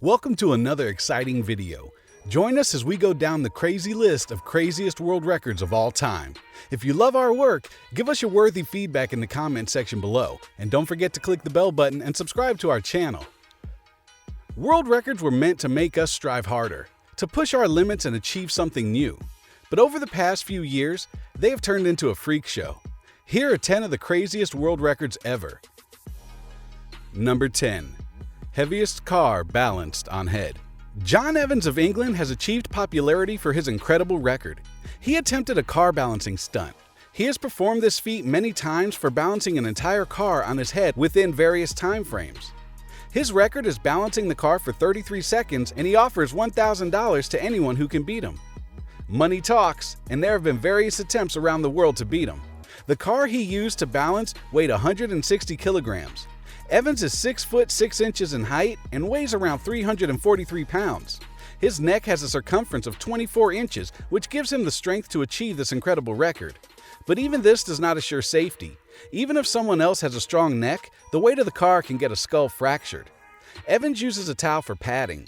Welcome to another exciting video. Join us as we go down the crazy list of craziest world records of all time. If you love our work, give us your worthy feedback in the comment section below, and don't forget to click the bell button and subscribe to our channel. World records were meant to make us strive harder, to push our limits and achieve something new. But over the past few years, they have turned into a freak show. Here are 10 of the craziest world records ever. Number 10. Heaviest car balanced on head. John Evans of England has achieved popularity for his incredible record. He attempted a car balancing stunt. He has performed this feat many times for balancing an entire car on his head within various time frames. His record is balancing the car for 33 seconds, and he offers $1,000 to anyone who can beat him. Money talks, and there have been various attempts around the world to beat him. The car he used to balance weighed 160 kilograms. Evans is 6 foot 6 inches in height and weighs around 343 pounds. His neck has a circumference of 24 inches, which gives him the strength to achieve this incredible record. But even this does not assure safety. Even if someone else has a strong neck, the weight of the car can get a skull fractured. Evans uses a towel for padding.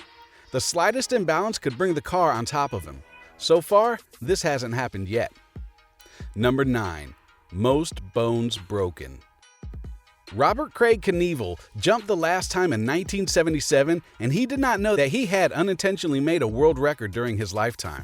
The slightest imbalance could bring the car on top of him. So far, this hasn't happened yet. Number 9. Most bones broken. Robert Craig Knievel jumped the last time in 1977, and he did not know that he had unintentionally made a world record during his lifetime.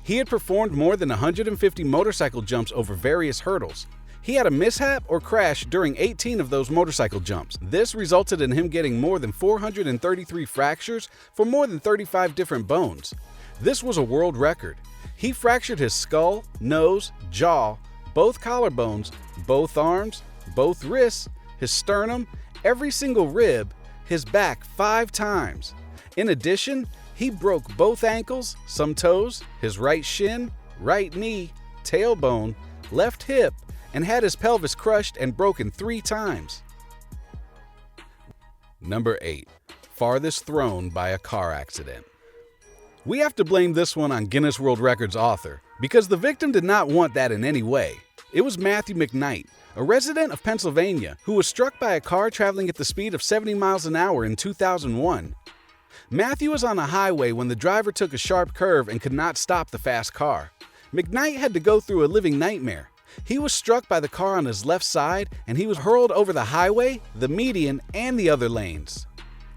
He had performed more than 150 motorcycle jumps over various hurdles. He had a mishap or crash during 18 of those motorcycle jumps. This resulted in him getting more than 433 fractures for more than 35 different bones. This was a world record. He fractured his skull, nose, jaw, both collarbones, both arms, both wrists, his sternum, every single rib, his back 5 times. In addition, he broke both ankles, some toes, his right shin, right knee, tailbone, left hip, and had his pelvis crushed and broken 3 times. Number 8. Farthest thrown by a car accident. We have to blame this one on Guinness World Records author, because the victim did not want that in any way. It was Matthew McKnight, a resident of Pennsylvania, who was struck by a car traveling at the speed of 70 miles an hour in 2001. Matthew was on a highway when the driver took a sharp curve and could not stop the fast car. McKnight had to go through a living nightmare. He was struck by the car on his left side, and he was hurled over the highway, the median, and the other lanes.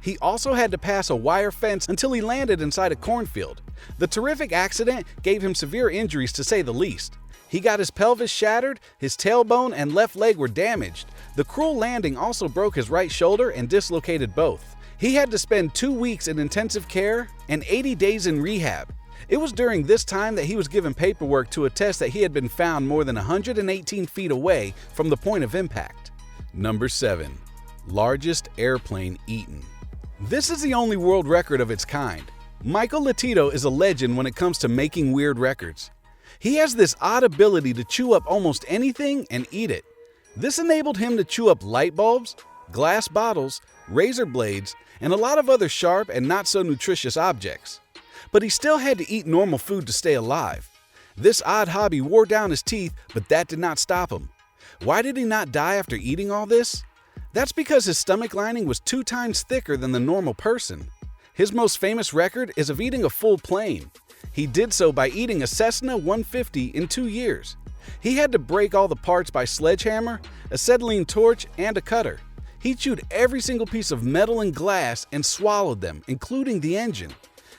He also had to pass a wire fence until he landed inside a cornfield. The terrific accident gave him severe injuries, to say the least. He got his pelvis shattered, his tailbone and left leg were damaged. The cruel landing also broke his right shoulder and dislocated both. He had to spend 2 weeks in intensive care and 80 days in rehab. It was during this time that he was given paperwork to attest that he had been found more than 118 feet away from the point of impact. Number 7. Largest airplane eaten. This is the only world record of its kind. Michael Latito is a legend when it comes to making weird records. He has this odd ability to chew up almost anything and eat it. This enabled him to chew up light bulbs, glass bottles, razor blades, and a lot of other sharp and not so nutritious objects. But he still had to eat normal food to stay alive. This odd hobby wore down his teeth, but that did not stop him. Why did he not die after eating all this? That's because his stomach lining was 2 times thicker than the normal person. His most famous record is of eating a full plane. He did so by eating a Cessna 150 in 2 years. He had to break all the parts by sledgehammer, acetylene torch, and a cutter. He chewed every single piece of metal and glass and swallowed them, including the engine.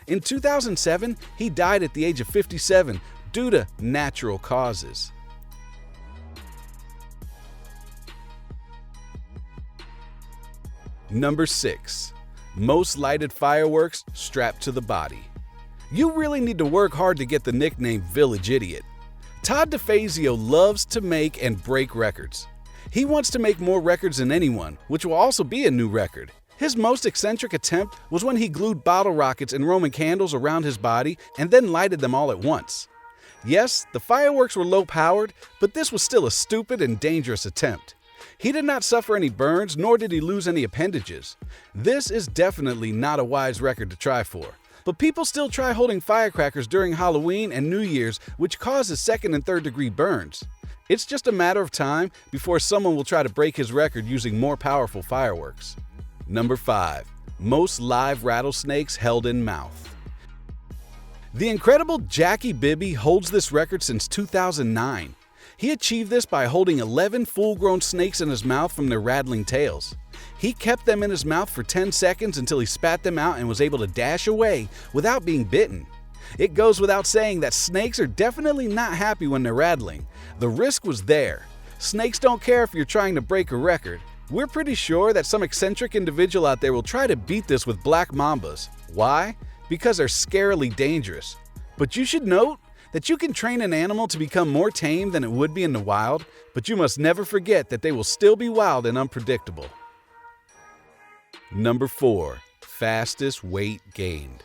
In 2007, he died at the age of 57 due to natural causes. Number 6. Most lighted fireworks strapped to the body. You really need to work hard to get the nickname Village Idiot. Todd DeFazio loves to make and break records. He wants to make more records than anyone, which will also be a new record. His most eccentric attempt was when he glued bottle rockets and Roman candles around his body and then lighted them all at once. Yes, the fireworks were low-powered, but this was still a stupid and dangerous attempt. He did not suffer any burns, nor did he lose any appendages. This is definitely not a wise record to try for. But people still try holding firecrackers during Halloween and New Year's, which causes 2nd and 3rd degree burns. It's just a matter of time before someone will try to break his record using more powerful fireworks. Number 5. Most live rattlesnakes held in mouth. The incredible Jackie Bibby holds this record since 2009. He achieved this by holding 11 full-grown snakes in his mouth from their rattling tails. He kept them in his mouth for 10 seconds until he spat them out and was able to dash away without being bitten. It goes without saying that snakes are definitely not happy when they're rattling. The risk was there. Snakes don't care if you're trying to break a record. We're pretty sure that some eccentric individual out there will try to beat this with black mambas. Why? Because they're scarily dangerous. But you should note that you can train an animal to become more tame than it would be in the wild, but you must never forget that they will still be wild and unpredictable. Number 4. Fastest weight gained.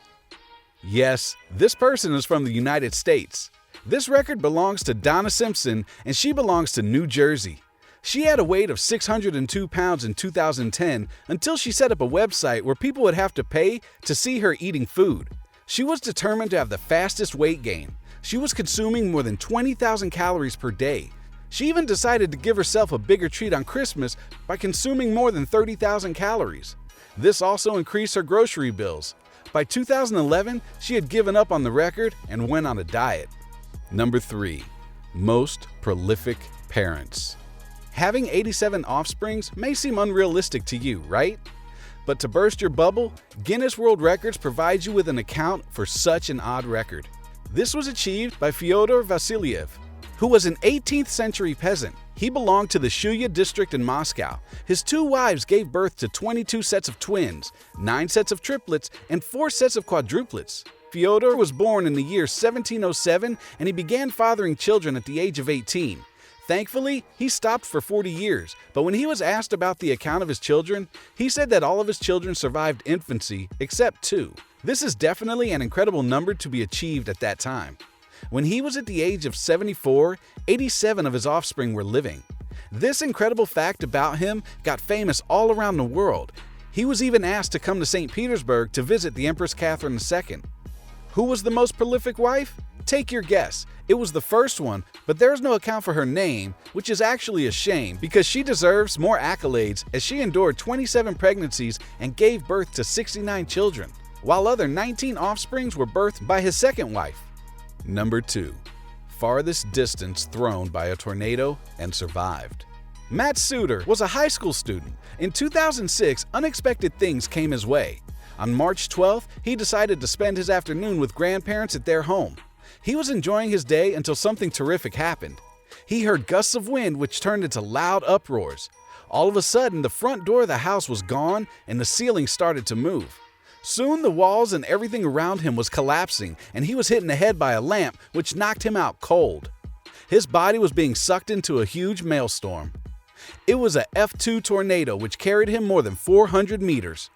Yes, this person is from the United States. This record belongs to Donna Simpson, and she belongs to New Jersey. She had a weight of 602 pounds in 2010 until she set up a website where people would have to pay to see her eating food. She was determined to have the fastest weight gain. She was consuming more than 20,000 calories per day. She even decided to give herself a bigger treat on Christmas by consuming more than 30,000 calories. This also increased her grocery bills. By 2011, she had given up on the record and went on a diet. Number 3. Most prolific parents. Having 87 offsprings may seem unrealistic to you, right? But to burst your bubble, Guinness World Records provides you with an account for such an odd record. This was achieved by Fyodor Vasilyev, who was an 18th century peasant. He belonged to the Shuya district in Moscow. His 2 wives gave birth to 22 sets of twins, 9 sets of triplets, and 4 sets of quadruplets. Fyodor was born in the year 1707, and he began fathering children at the age of 18. Thankfully, he stopped for 40 years, but when he was asked about the account of his children, he said that all of his children survived infancy except 2. This is definitely an incredible number to be achieved at that time. When he was at the age of 74, 87 of his offspring were living. This incredible fact about him got famous all around the world. He was even asked to come to St. Petersburg to visit the Empress Catherine II. Who was the most prolific wife? Take your guess. It was the first one, but there's no account for her name, which is actually a shame because she deserves more accolades as she endured 27 pregnancies and gave birth to 69 children, while other 19 offsprings were birthed by his second wife. Number 2. Farthest distance thrown by a tornado and survived. Matt Suter was a high school student. In 2006, unexpected things came his way. On March 12th, he decided to spend his afternoon with grandparents at their home. He was enjoying his day until something terrific happened. He heard gusts of wind which turned into loud uproars. All of a sudden, the front door of the house was gone and the ceiling started to move. Soon the walls and everything around him was collapsing, and he was hit in the head by a lamp which knocked him out cold. His body was being sucked into a huge maelstrom. It was a F2 tornado which carried him more than 400 meters.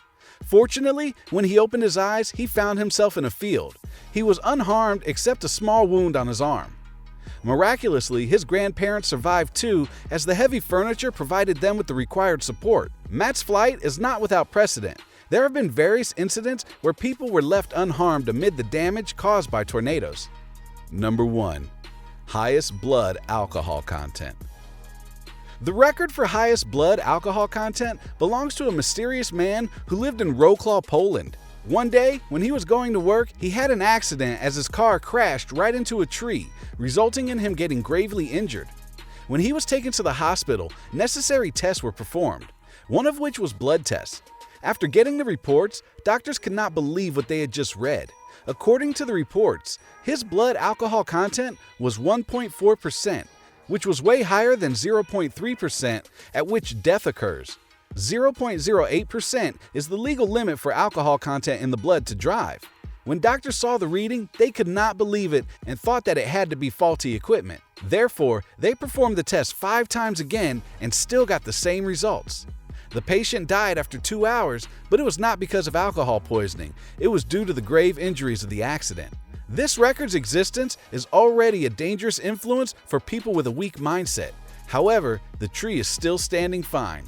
Fortunately, when he opened his eyes, he found himself in a field. He was unharmed except a small wound on his arm. Miraculously, his grandparents survived too, as the heavy furniture provided them with the required support. Matt's flight is not without precedent. There have been various incidents where people were left unharmed amid the damage caused by tornadoes. Number 1. Highest blood alcohol content. The record for highest blood alcohol content belongs to a mysterious man who lived in Wrocław, Poland. One day, when he was going to work, he had an accident as his car crashed right into a tree, resulting in him getting gravely injured. When he was taken to the hospital, necessary tests were performed, one of which was blood tests. After getting the reports, doctors could not believe what they had just read. According to the reports, his blood alcohol content was 1.4%, which was way higher than 0.3%, at which death occurs. 0.08% is the legal limit for alcohol content in the blood to drive. When doctors saw the reading, they could not believe it and thought that it had to be faulty equipment. Therefore, they performed the test 5 times again and still got the same results. The patient died after 2 hours, but it was not because of alcohol poisoning. It was due to the grave injuries of the accident. This record's existence is already a dangerous influence for people with a weak mindset. However, the tree is still standing fine.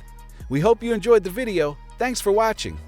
We hope you enjoyed the video. Thanks for watching.